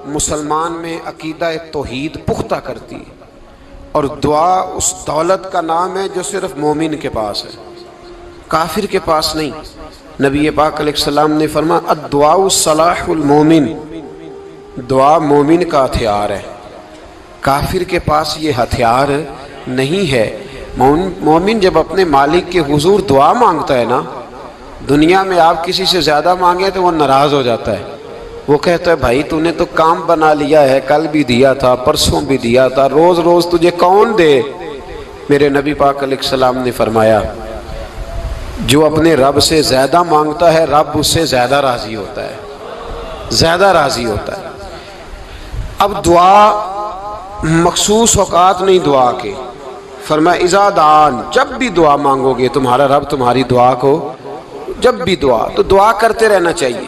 مسلمان میں عقیدہ توحید پختہ کرتی ہے، اور دعا اس دولت کا نام ہے جو صرف مومن کے پاس ہے، کافر کے پاس نہیں۔ نبی پاک علیہ السلام نے فرمایا الدعاء صلاح المومن، دعا مومن کا ہتھیار ہے، کافر کے پاس یہ ہتھیار نہیں ہے۔ مومن جب اپنے مالک کے حضور دعا مانگتا ہے نا، دنیا میں آپ کسی سے زیادہ مانگیں تو وہ ناراض ہو جاتا ہے، وہ کہتا ہے بھائی تو نے تو کام بنا لیا ہے، کل بھی دیا تھا، پرسوں بھی دیا تھا، روز روز تجھے کون دے؟ میرے نبی پاک علیہ السلام نے فرمایا جو اپنے رب سے زیادہ مانگتا ہے رب اس سے زیادہ راضی ہوتا ہے، زیادہ راضی ہوتا ہے۔ اب دعا مخصوص اوقات نہیں دعا کے، فرمایا اذا دعان، جب بھی دعا مانگو گے تمہارا رب تمہاری دعا کو، جب بھی دعا تو دعا کرتے رہنا چاہیے،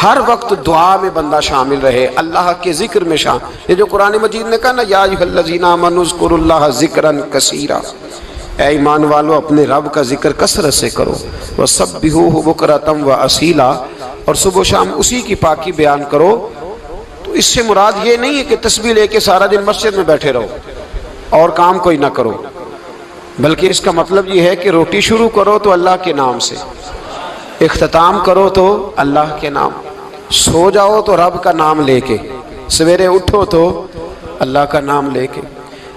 ہر وقت دعا میں بندہ شامل رہے، اللہ کے ذکر میں شامل۔ یہ جو قرآن مجید نے کہا نا یا ایھا الذین آمنوا اذکروا اللہ ذکرا کثیرا، اے ایمان والو اپنے رب کا ذکر کثرت سے کرو، وسبحوہ بکرۃ واصیلا، اور صبح و شام اسی کی پاکی بیان کرو۔ تو اس سے مراد یہ نہیں ہے کہ تسبیح لے کے سارا دن مسجد میں بیٹھے رہو اور کام کوئی نہ کرو، بلکہ اس کا مطلب یہ ہے کہ روٹی شروع کرو تو اللہ کے نام سے، اختتام کرو تو اللہ کے نام، سو جاؤ تو رب کا نام لے کے، سویرے اٹھو تو اللہ کا نام لے کے،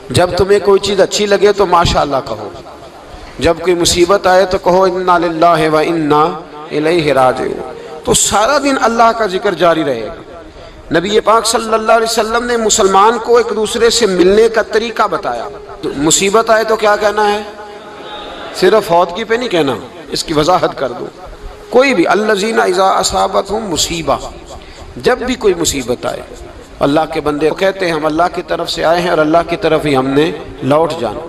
جب تمہیں کوئی چیز اچھی لگے تو ماشاءاللہ کہو، جب کوئی مصیبت آئے تو کہو انا للہ و انا الیہ راجعون۔ تو سارا دن اللہ کا ذکر جاری رہے گا۔ نبی پاک صلی اللہ علیہ وسلم نے مسلمان کو ایک دوسرے سے ملنے کا طریقہ بتایا۔ مصیبت آئے تو کیا کہنا ہے؟ صرف فوتگی پہ نہیں کہنا، اس کی وضاحت کر دو۔ کوئی بھی الذین اذا اصابتہم مصیبہ، جب بھی کوئی مصیبت آئے، اللہ کے بندے کہتے ہیں ہم اللہ کی طرف سے آئے ہیں اور اللہ کی طرف ہی ہم نے لوٹ جانا۔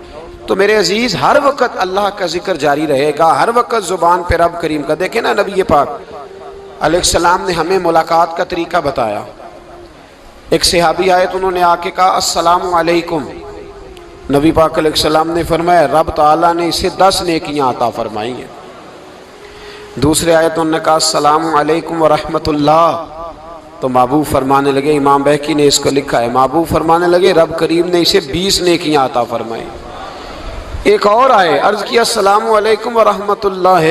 تو میرے عزیز ہر وقت اللہ کا ذکر جاری رہے گا، ہر وقت زبان پہ رب کریم کا۔ دیکھیں نا نبی پاک علیہ السلام نے ہمیں ملاقات کا طریقہ بتایا۔ ایک صحابی آئے تو انہوں نے آ کے کہا السلام علیکم، نبی پاک علیہ السلام نے فرمایا رب تعالیٰ نے اسے 10 نیکیاں عطا فرمائی ہیں۔ دوسرے آئے تو انہوں نے کہا السلام علیکم ورحمۃ اللہ، تو محبوب فرمانے لگے، امام بہقی نے اس کو لکھا ہے، محبوب فرمانے لگے رب کریم نے اسے 20 نیکیاں عطا فرمائی۔ ایک اور آئے، عرض کیا السلام علیکم ورحمۃ اللہ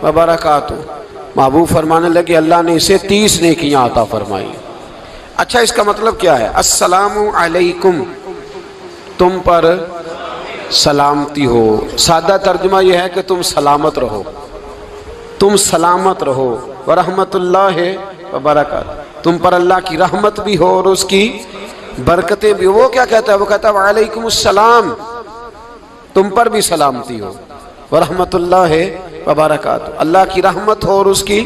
وبرکاتہ، محبوب فرمانے لگے اللہ نے اسے 30 نیکیاں عطا فرمائی۔ اچھا اس کا مطلب کیا ہے؟ السلام علیکم، تم پر سلامتی ہو، سادہ ترجمہ یہ ہے کہ تم سلامت رہو، تم سلامت رہو، ورحمۃ اللہ وبرکاتہ، تم پر اللہ کی رحمت بھی ہو اور اس کی برکتیں بھی ہو۔ وہ کیا کہتا ہے؟ وہ کہتا ہے وعلیکم السلام، تم پر بھی سلامتی ہو، ورحمۃ اللہ وبرکاتہ، اللہ کی رحمت ہو اور اس کی۔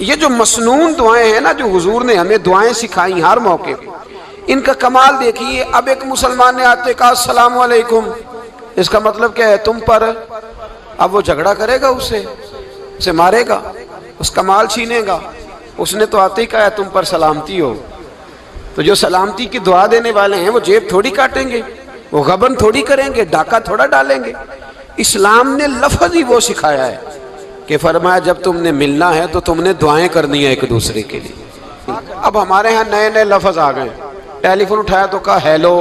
یہ جو مسنون دعائیں ہیں نا جو حضور نے ہمیں دعائیں سکھائیں ہر موقع پہ، ان کا کمال دیکھیے۔ اب ایک مسلمان نے آتے کہا السلام علیکم، اس کا مطلب کیا ہے؟ تم پر۔ اب وہ جھگڑا کرے گا اسے مارے گا، اس کا مال چھینے گا؟ اس نے تو آتے ہی کہا ہے تم پر سلامتی ہو۔ تو جو سلامتی کی دعا دینے والے ہیں وہ جیب تھوڑی کاٹیں گے، وہ غبن تھوڑی کریں گے، ڈاکہ تھوڑا ڈالیں گے۔ اسلام نے لفظ ہی وہ سکھایا ہے کہ فرمایا جب تم نے ملنا ہے تو تم نے دعائیں کرنی ہے ایک دوسرے کے لیے۔ اب ہمارے ہاں نئے نئے لفظ آ گئے، ٹیلی فون اٹھایا تو کہا ہیلو،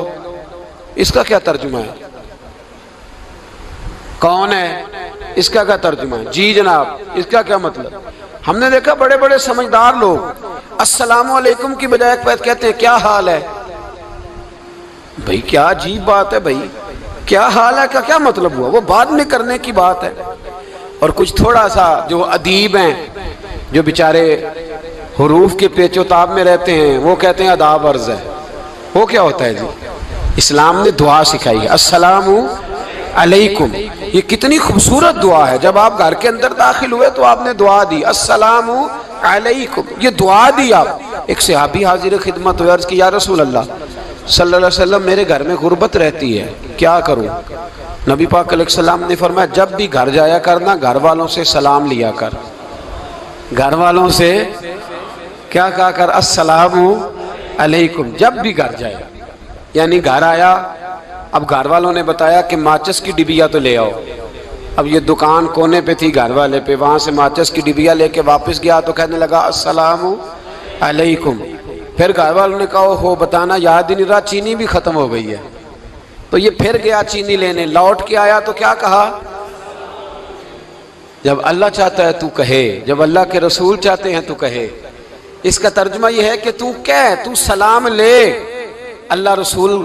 اس کا کیا ترجمہ ہے؟ کون ہے؟ اس کا کیا ترجمہ ہے؟ جی جناب، اس کا کیا مطلب؟ ہم نے دیکھا بڑے بڑے سمجھدار لوگ السلام علیکم کی بجائے کہتے ہیں کیا حال ہے؟ بھائی کیا عجیب بات ہے، بھائی کیا حال ہے کا کیا مطلب ہوا؟ وہ بعد میں کرنے کی بات ہے۔ اور کچھ تھوڑا سا جو ادیب ہیں، جو بیچارے حروف کے پیچ و تاب میں رہتے ہیں، وہ کہتے ہیں آداب عرض ہے۔ وہ کیا ہوتا ہے جی؟ اسلام نے دعا سکھائی ہے السلام علیکم، یہ کتنی خوبصورت دعا ہے۔ جب آپ گھر کے اندر داخل ہوئے تو آپ نے دعا دی السلام علیکم، یہ دعا دی آپ۔ ایک صحابی حاضر خدمت ہوئے، عرض کی یا رسول اللہ صلی اللہ علیہ وسلم میرے گھر میں غربت رہتی ہے، کیا کروں؟ نبی پاک علیہ السلام نے فرمایا جب بھی گھر جایا کرنا گھر والوں سے سلام لیا کر، گھر والوں سے کیا کہا کر؟ السلام علیکم، جب بھی گھر جائے۔ یعنی گھر آیا، اب گھر والوں نے بتایا کہ ماچس کی ڈبیا تو لے آؤ۔ اب یہ دکان کونے پہ تھی گھر والے پہ، وہاں سے ماچس کی ڈبیا لے کے واپس گیا تو کہنے لگا السلام علیکم۔ پھر گھر والوں نے کہا ہو بتانا یاد ہی نہیں رہا، چینی بھی ختم ہو گئی ہے۔ تو یہ پھر گیا چینی لینے، لوٹ کے آیا تو کیا کہا؟ جب اللہ چاہتا ہے تو کہے، جب اللہ کے رسول چاہتے ہیں تو کہے۔ اس کا ترجمہ یہ ہے کہ تو کہہ، تو سلام لے۔ اللہ رسول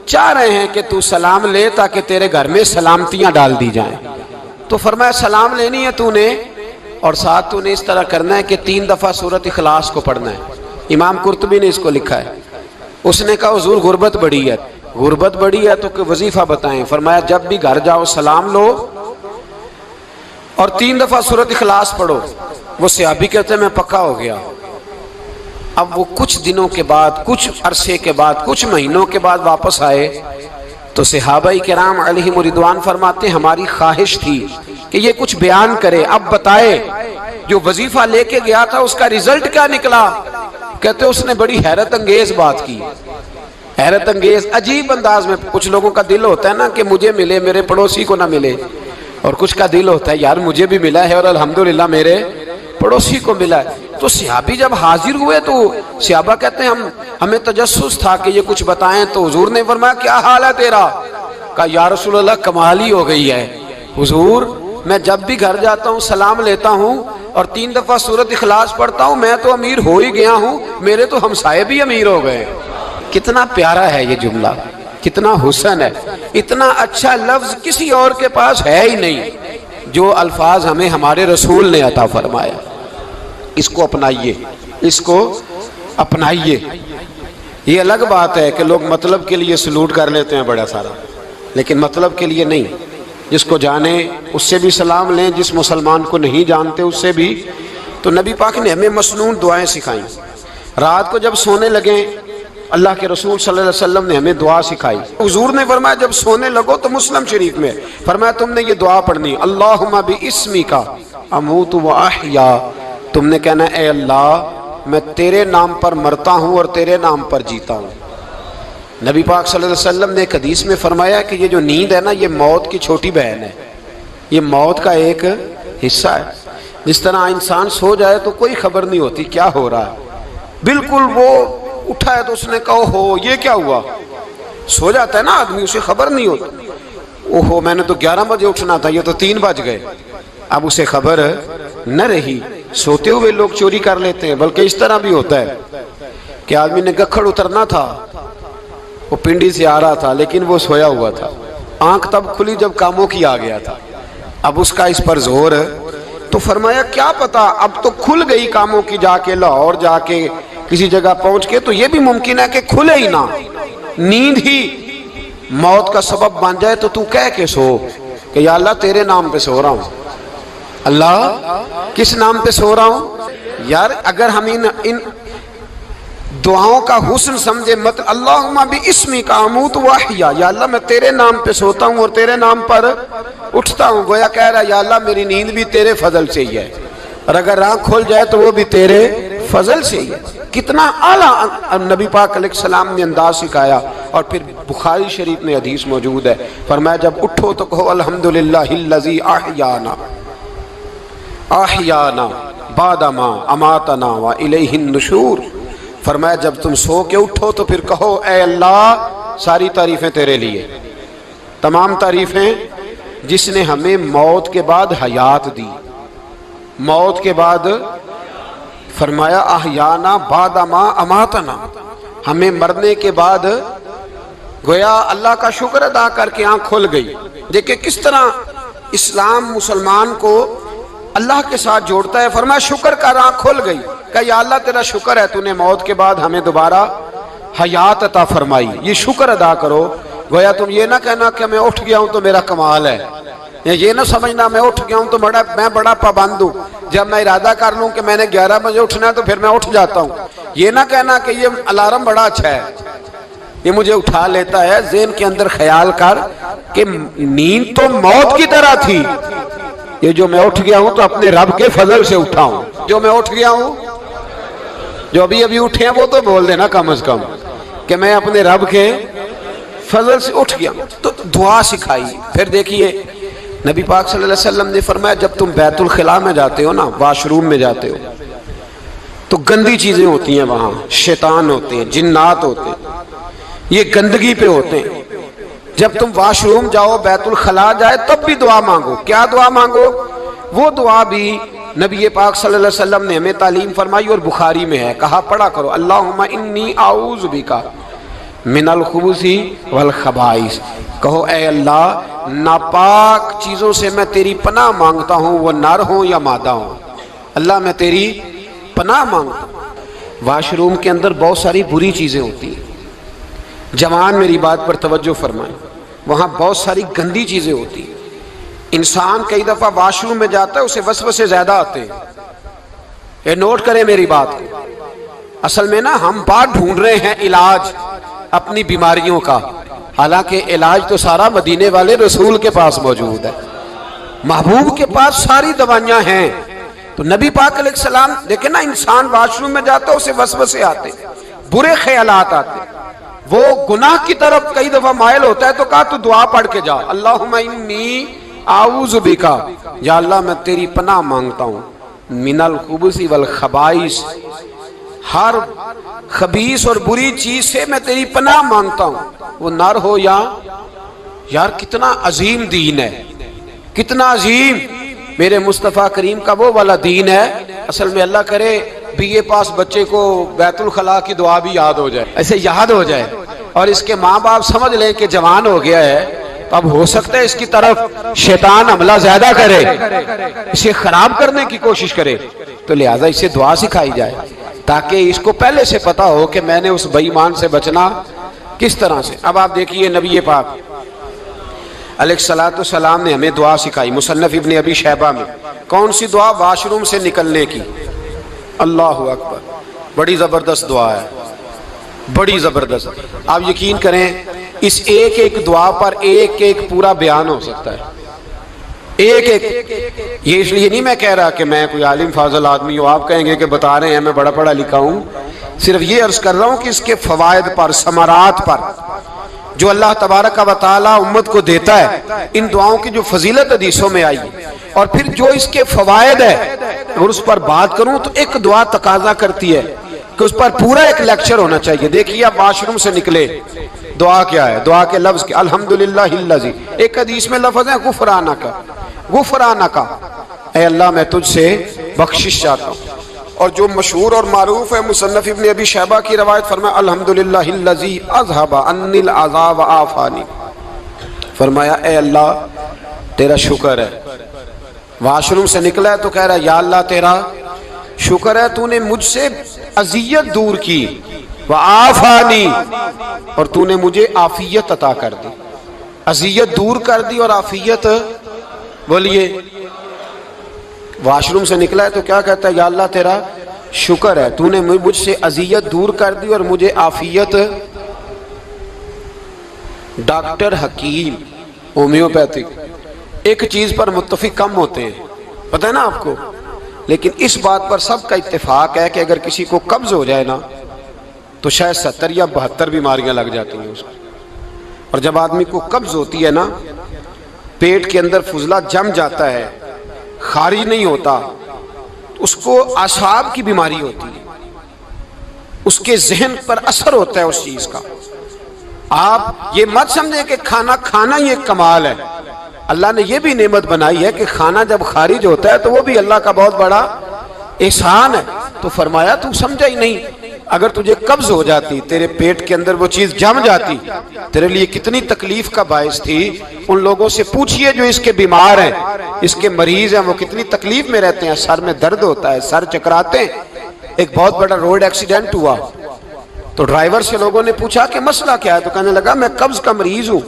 چاہ رہے ہیں کہ تو سلام لے تاکہ تیرے گھر میں سلامتیاں ڈال دی جائیں۔ تو فرمایا سلام لینی ہے تو نے، اور ساتھ تو نے اس طرح کرنا ہے کہ 3 دفعہ سورۃ اخلاص کو پڑھنا ہے۔ امام قرطبی نے اس کو لکھا ہے۔ اس نے کہا حضور غربت بڑی ہے، غربت بڑی ہے تو کہ وظیفہ بتائیں۔ فرمایا جب بھی گھر جاؤ سلام لو اور 3 دفعہ سورۃ اخلاص پڑھو۔ وہ صحابی کہتے ہیں میں پکا ہو گیا۔ اب وہ کچھ دنوں کے بعد، کچھ عرصے کے بعد، کچھ مہینوں کے بعد واپس آئے تو صحابہ کرام علیہم رضوان فرماتے ہیں ہماری خواہش تھی کہ یہ کچھ بیان کرے، اب بتائے جو وظیفہ لے کے گیا تھا اس کا رزلٹ کیا نکلا۔ کہتے اس نے بڑی حیرت انگیز بات کی، حیرت انگیز عجیب انداز میں۔ کچھ لوگوں کا دل ہوتا ہے نا کہ مجھے ملے میرے پڑوسی کو نہ ملے، اور کچھ کا دل ہوتا ہے یار مجھے بھی ملا ہے اور الحمدللہ میرے پڑوسی کو ملا ہے۔ تو صحابی جب حاضر ہوئے تو صحابہ کہتے ہیں ہمیں تجسس تھا کہ یہ کچھ بتائیں، تو حضور نے فرمایا کیا حال ہے تیرا؟ کہا یا رسول اللہ کمال ہی ہو گئی ہے حضور، میں جب بھی گھر جاتا ہوں سلام لیتا ہوں اور 3 دفعہ سورۃ اخلاص پڑھتا ہوں، میں تو امیر ہو ہی گیا ہوں، میرے تو ہمسائے بھی امیر ہو گئے۔ کتنا پیارا ہے یہ جملہ، کتنا حسن ہے، اتنا اچھا لفظ کسی اور کے پاس ہے ہی نہیں جو الفاظ ہمیں ہمارے رسول نے عطا فرمایا۔ اس کو اپنائیے، اس کو اپنائیے۔ یہ الگ بات ہے کہ لوگ مطلب کے لیے سلوٹ کر لیتے ہیں بڑا سارا، لیکن مطلب کے لیے نہیں۔ جس کو جانے اس سے بھی سلام لیں، جس مسلمان کو نہیں جانتے اس سے بھی۔ تو نبی پاک نے ہمیں مسنون دعائیں سکھائیں۔ رات کو جب سونے لگیں اللہ کے رسول صلی اللہ علیہ وسلم نے ہمیں دعا سکھائی۔ حضور نے فرمایا جب سونے لگو تو مسلم شریف میں فرمایا تم نے یہ دعا پڑھنی، اللہم باسمک اموت و احیا۔ تم نے کہنا اے اللہ میں تیرے نام پر مرتا ہوں اور تیرے نام پر جیتا ہوں۔ نبی پاک صلی اللہ علیہ وسلم نے ایک حدیث میں فرمایا کہ یہ جو نیند ہے نا یہ موت کی چھوٹی بہن ہے، یہ موت کا ایک حصہ ہے۔ جس طرح انسان سو جائے تو کوئی خبر نہیں ہوتی کیا ہو رہا ہے، بالکل وہ اٹھا ہے تو اس نے کہا ہو یہ کیا ہوا، سو جاتا ہے نا آدمی اسے خبر نہیں ہوتی، اوہو میں نے تو 11 بجے اٹھنا تھا یہ تو 3 بج گئے، اب اسے خبر نہ رہی۔ سوتے ہوئے لوگ چوری کر لیتے ہیں، بلکہ اس طرح بھی ہوتا ہے کہ آدمی نے گکھڑ اترنا تھا، وہ پنڈی سے آ رہا تھا لیکن وہ سویا ہوا تھا، آنکھ تب کھلی جب کاموں کی آ گیا تھا، اب اس کا اس پر زور ہے۔ تو فرمایا کیا پتا اب تو کھل گئی کاموں کی، جا کے لاہور جا کے کسی جگہ پہنچ کے، تو یہ بھی ممکن ہے کہ کھلے ہی نہ، نیند ہی موت کا سبب بن جائے۔ تو تو کہہ کے سو کہ یا اللہ تیرے نام پہ سو رہا ہوں۔ اللہ کس نام پہ سو رہا ہوں؟ یار اگر ہم ان دعاؤں کا حسن سمجھے مت، اللہم باسمک اموت و احیا، یا اللہ میں تیرے نام پہ سوتا ہوں اور تیرے نام پر اٹھتا ہوں، گویا کہہ رہا یا اللہ میری نیند بھی تیرے فضل سے ہی ہے، اور اگر آنکھ کھل جائے تو وہ بھی تیرے فضل سے ہی ہے۔ کتنا اعلیٰ نبی پاک علیہ السلام نے انداز سکھایا۔ اور پھر بخاری شریف میں حدیث موجود ہے، فرمایا جب اٹھو تو کہو الحمدللہ الذی احیانا احیانا بعد ما اماتنا والیہ النشور۔ فرمایا جب تم سو کے اٹھو تو پھر کہو اے اللہ ساری تعریفیں تیرے لیے، تمام تعریفیں جس نے ہمیں موت کے بعد حیات دی، موت کے بعد فرمایا احیانا بعد ما اماتنا، ہمیں مرنے کے بعد گویا اللہ کا شکر ادا کر کے آنکھ کھل گئی۔ دیکھیں کس طرح اسلام مسلمان کو اللہ کے ساتھ جوڑتا ہے۔ فرمایا شکر کر، آنکھ کھل گئی، کہ یا اللہ تیرا شکر ہے تو نے موت کے بعد ہمیں دوبارہ حیات عطا فرمائی، یہ شکر ادا کرو۔ گویا تم یہ نہ کہنا کہ میں اٹھ گیا ہوں تو میرا کمال ہے، یہ نہ سمجھنا میں اٹھ گیا ہوں تو میں بڑا پابند ہوں، جب میں ارادہ کر لوں کہ میں نے 11 بجے اٹھنا ہے تو پھر میں اٹھ جاتا ہوں۔ یہ نہ کہنا کہ یہ الارم بڑا اچھا ہے، یہ مجھے اٹھا لیتا ہے۔ ذہن کے اندر خیال کر کہ نیند تو موت کی طرح تھی، یہ جو میں اٹھ گیا ہوں تو اپنے رب کے فضل سے اٹھا ہوں، جو میں اٹھ گیا ہوں، جو ابھی اٹھے ہیں وہ تو بول دینا کم از کم کہ میں اپنے رب کے فضل سے اٹھ گیا۔ تو دعا سکھائی۔ پھر دیکھیے نبی پاک صلی اللہ علیہ وسلم نے فرمایا جب تم بیت الخلاء میں جاتے ہو نا، واش روم میں جاتے ہو، تو گندی چیزیں ہوتی ہیں وہاں، شیطان ہوتے ہیں، جنات ہوتے ہیں، یہ گندگی پہ ہوتے ہیں۔ جب تم واش روم جاؤ، بیت الخلا جائے، تب بھی دعا مانگو۔ کیا دعا مانگو؟ وہ دعا بھی نبی پاک صلی اللہ علیہ وسلم نے ہمیں تعلیم فرمائی اور بخاری میں ہے، کہا پڑھا کرو اللہم انی اعوذ بک من الخبث والخبائث۔ کہو اے اللہ ناپاک چیزوں سے میں تیری پناہ مانگتا ہوں، وہ نر ہوں یا مادہ ہوں۔ اللہ میں تیری پناہ مانگتا ہوں۔ واش روم کے اندر بہت ساری بری چیزیں ہوتی ہیں، جوان میری بات پر توجہ فرمائیں، وہاں بہت ساری گندی چیزیں ہوتی ہیں۔ انسان کئی دفعہ واش روم میں جاتا ہے، اسے وسوسے زیادہ آتے ہیں، یہ نوٹ کریں میری بات کو۔ اصل میں نا ہم بات ڈھونڈ رہے ہیں علاج اپنی بیماریوں کا، حالانکہ علاج تو سارا مدینے والے رسول کے پاس موجود ہے، محبوب کے پاس ساری دوائیاں ہیں۔ تو نبی پاک علیہ السلام دیکھیں نا، انسان واش روم میں جاتا ہے اسے وسوسے آتے، برے خیالات آتے، وہ گناہ کی طرف کئی دفعہ مائل ہوتا ہے، تو کہا تو دعا پڑھ کے جا، اللہم انی اعوذ بکا، یا اللہ میں تیری پناہ مانگتا ہوں، من الخبث والخبائث، ہر خبیث اور بری چیز سے میں تیری پناہ مانگتا ہوں، وہ نر ہو یا یار کتنا عظیم دین ہے، کتنا عظیم میرے مصطفیٰ کریم کا وہ والا دین ہے۔ اصل میں اللہ کرے BA پاس بچے کو بیت الخلا کی دعا بھی یاد ہو جائے، ایسے یاد ہو جائے، اور اس کے ماں باپ سمجھ لیں کہ جوان ہو گیا ہے، تو اب ہو سکتا ہے اس کی طرف شیطان حملہ زیادہ کرے، اسے خراب کرنے کی کوشش کرے، تو لہٰذا اسے دعا سکھائی جائے تاکہ اس کو پہلے سے پتا ہو کہ میں نے اس بے ایمان سے بچنا کس طرح سے۔ اب آپ دیکھیے نبی پاک علیہ السلام نے ہمیں دعا سکھائی، مصنف ابن ابی شیبہ میں۔ کون سی دعا؟ واش روم سے نکلنے کی۔ اللہ اکبر، بڑی زبردست دعا ہے، بڑی زبردست۔ آپ یقین کریں اس ایک ایک دعا پر ایک ایک پورا بیان ہو سکتا ہے، ایک ایک۔ یہ اس لیے نہیں میں کہہ رہا کہ میں کوئی عالم فاضل آدمی ہوں، آپ کہیں گے کہ بتا رہے ہیں میں بڑا پڑھا لکھا ہوں، صرف یہ عرض کر رہا ہوں کہ اس کے فوائد پر، ثمرات پر جو اللہ تبارک و تعالی امت کو دیتا ہے، ان دعاؤں کی جو فضیلت حدیثوں میں آئی، اور پھر جو اس کے فوائد ہے، اگر اس پر بات کروں تو ایک دعا تقاضا کرتی ہے کہ اس پر پورا ایک لیکچر ہونا چاہیے۔ دیکھیے آپ واش روم سے نکلے، دعا کیا ہے؟ دعا کے لفظ کے الحمدللہ الذی، ایک حدیث میں لفظ ہے غفرانک، غفرانک، اے اللہ میں تجھ سے بخشش چاہتا ہوں۔ اور جو مشہور اور معروف ہے مصنف ابن ابی شیبہ کی روایت، فرمایا الحمدللہ الذی اذھب عنی العذاب وعافانی، فرمایا اے اللہ تیرا شکر ہے، واش روم سے نکلا ہے تو کہہ رہا ہے یا اللہ تیرا شکر ہے تو نے مجھ سے اذیت دور کی، وعافانی، اور تو نے مجھے عافیت عطا کر دی، اذیت دور کر دی اور عافیت۔ بولیے واش روم سے نکلا ہے تو کیا کہتا ہے؟ یا اللہ تیرا شکر ہے تو نے مجھ سے اذیت دور کر دی اور مجھے عافیت۔ ڈاکٹر حکیم ہومیوپیتھک ایک چیز پر متفق کم ہوتے ہیں، پتہ ہے نا آپ کو، لیکن اس بات پر سب کا اتفاق ہے کہ اگر کسی کو قبض ہو جائے نا تو شاید 70 یا 72 بیماریاں لگ جاتی ہیں اس کو۔ اور جب آدمی کو قبض ہوتی ہے نا، پیٹ کے اندر فضلہ جم جاتا ہے، خارج نہیں ہوتا، اس کو اعصاب کی بیماری ہوتی ہے، اس کے ذہن پر اثر ہوتا ہے اس چیز کا۔ آپ یہ مت سمجھیں کہ کھانا کھانا ہی ایک کمال ہے، اللہ نے یہ بھی نعمت بنائی ہے کہ کھانا جب خارج ہوتا ہے تو وہ بھی اللہ کا بہت بڑا احسان ہے۔ تو فرمایا تو سمجھا ہی نہیں، اگر تجھے قبض ہو جاتی، تیرے پیٹ کے اندر وہ چیز جم جاتی، تیرے لیے کتنی تکلیف کا باعث تھی۔ ان لوگوں سے پوچھئے جو اس کے بیمار ہیں، اس کے مریض ہیں، وہ کتنی تکلیف میں رہتے ہیں، سر میں درد ہوتا ہے، سر چکراتے ہیں۔ ایک بہت بڑا روڈ ایکسیڈنٹ ہوا تو ڈرائیور سے لوگوں نے پوچھا کہ مسئلہ کیا ہے، تو کہنے لگا میں قبض کا مریض ہوں،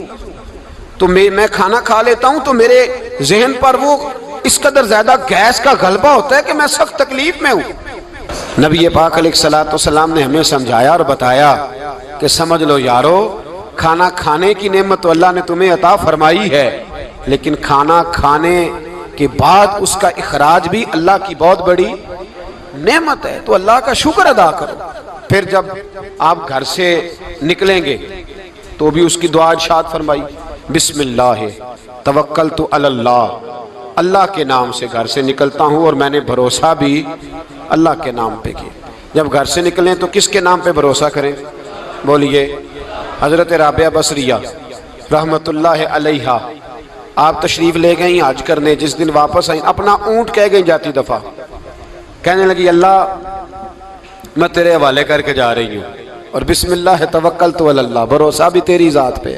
تو میں کھانا کھا لیتا ہوں تو میرے ذہن پر وہ اس قدر زیادہ گیس کا غلبہ ہوتا ہے کہ میں سخت تکلیف میں ہوں۔ نبی پاک علیہ السلام نے ہمیں سمجھایا اور بتایا کہ سمجھ لو یارو، کھانا کھانے کی نعمت تو اللہ نے تمہیں عطا فرمائی ہے، لیکن کھانا کھانے کے بعد اس کا اخراج بھی اللہ کی بہت بڑی نعمت ہے، تو اللہ کا شکر ادا کرو۔ پھر جب آپ گھر سے نکلیں گے تو بھی اس کی دعا ارشاد فرمائی، بسم اللہ توکلت علی اللہ، اللہ کے نام سے گھر سے نکلتا ہوں اور میں نے بھروسہ بھی اللہ کے نام پہ کیا۔ جب گھر سے نکلیں تو کس کے نام پہ بھروسہ کریں؟ بولیے حضرت رابعہ بصریہ رحمت اللہ علیہا، آپ تشریف لے گئیں حج کرنے، جس دن واپس آئیں اپنا اونٹ کہہ گئی جاتی دفعہ، کہنے لگی اللہ میں تیرے حوالے کر کے جا رہی ہوں اور بسم اللہ توکلت علی اللہ، بھروسہ بھی تیری ذات پہ۔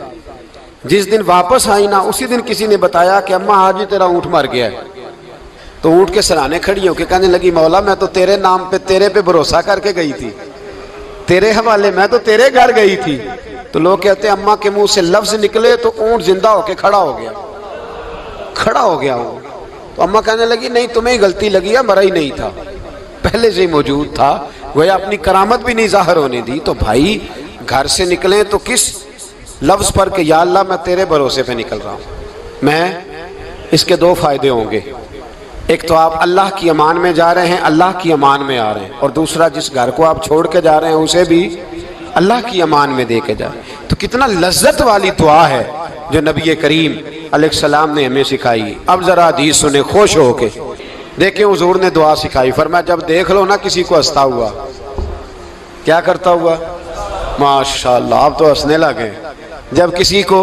جس دن واپس آئی نا اسی دن کسی نے بتایا کہ اماں آج ہی تیرا اونٹ مر گیا ہے، تو اونٹ کے سرانے کھڑی ہو کے کہنے لگی مولا میں تو تیرے نام پہ تیرے پہ بھروسہ کر کے گئی تھی، تیرے حوالے میں تو تیرے گھر گئی تھی۔ تو لوگ کہتے ہیں اماں کے منہ سے لفظ نکلے تو اونٹ زندہ ہو کے کھڑا ہو گیا، کھڑا ہو گیا ہوں۔ تو اماں کہنے لگی نہیں تمہیں غلطی لگی ہے، مرا ہی نہیں تھا، پہلے سے ہی موجود تھا، وہ اپنی کرامت بھی نہیں ظاہر ہونے دی۔ تو بھائی گھر سے نکلیں تو کس لفظ پر کہ یا اللہ میں تیرے بھروسے پہ نکل رہا ہوں میں، اس کے دو فائدے ہوں گے، ایک تو آپ اللہ کی امان میں جا رہے ہیں، اللہ کی امان میں آ رہے ہیں، اور دوسرا جس گھر کو آپ چھوڑ کے جا رہے ہیں اسے بھی اللہ کی امان میں دے کے جائیں۔ تو کتنا لذت والی دعا ہے جو نبی کریم علیہ السلام نے ہمیں سکھائی۔ اب ذرا حدیث سنیں خوش ہو کے، دیکھیں حضور نے دعا سکھائی، فرمایا جب دیکھ لو نا کسی کو ہنستا ہوا، کیا کرتا ہوا؟ ماشاءاللہ آپ تو ہنسنے لگے۔ جب کسی کو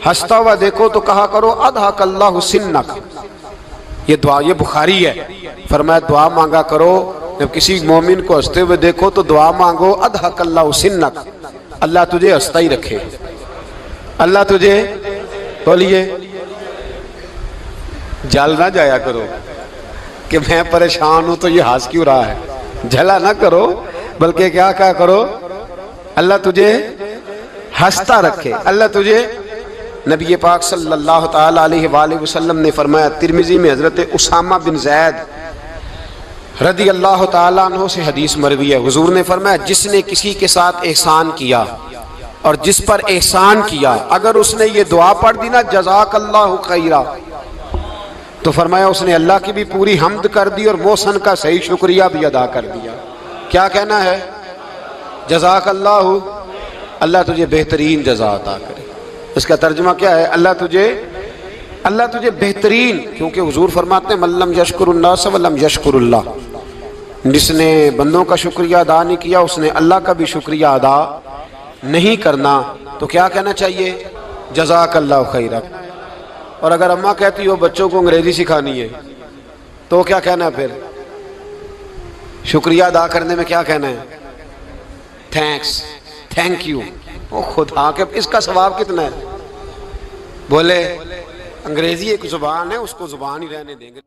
ہنستا ہوا دیکھو تو کہا کرو اضحک اللہ سنک، یہ دعا یہ بخاری ہے، فرمایا دعا مانگا کرو جب کسی مومن کو ہنستے ہوئے دیکھو تو دعا مانگو اضحک اللہ سنک، اللہ تجھے ہنستا ہی رکھے، اللہ تجھے، بولیے جل نہ جایا کرو کہ میں پریشان ہوں تو یہ ہنس کیوں رہا ہے، جھلا نہ کرو، بلکہ کیا کہا کرو اللہ تجھے ہنستا رکھے، اللہ تجھے۔ نبی پاک صلی اللہ تعالی علیہ وآلہ وسلم نے فرمایا، ترمذی میں حضرت اسامہ بن زید رضی اللہ تعالیٰ عنہ سے حدیث مروی ہے، حضور نے فرمایا جس نے کسی کے ساتھ احسان کیا اور جس پر احسان کیا، اگر اس نے یہ دعا پڑھ دی نا جزاک اللہ خیرہ، تو فرمایا اس نے اللہ کی بھی پوری حمد کر دی اور محسن کا صحیح شکریہ بھی ادا کر دیا۔ کیا کہنا ہے؟ جزاک اللہ، اللہ تجھے بہترین جزا عطا کرے۔ اس کا ترجمہ کیا ہے؟ اللہ تجھے بہترین، کیونکہ حضور فرماتے ہیں من لم یشکر الناس ولم یشکر اللہ، جس نے بندوں کا شکریہ ادا نہیں کیا اس نے اللہ کا بھی شکریہ ادا نہیں کرنا۔ تو کیا کہنا چاہیے؟ جزاک اللہ خیرہ۔ اور اگر اماں کہتی ہو بچوں کو انگریزی سکھانی ہے تو کیا کہنا ہے؟ پھر شکریہ ادا کرنے میں کیا کہنا ہے؟ Thanks, thank you. او خدا کے اس کا ثواب کتنا ہے؟ بولے انگریزی ایک زبان ہے، اس کو زبان ہی رہنے دیں گے۔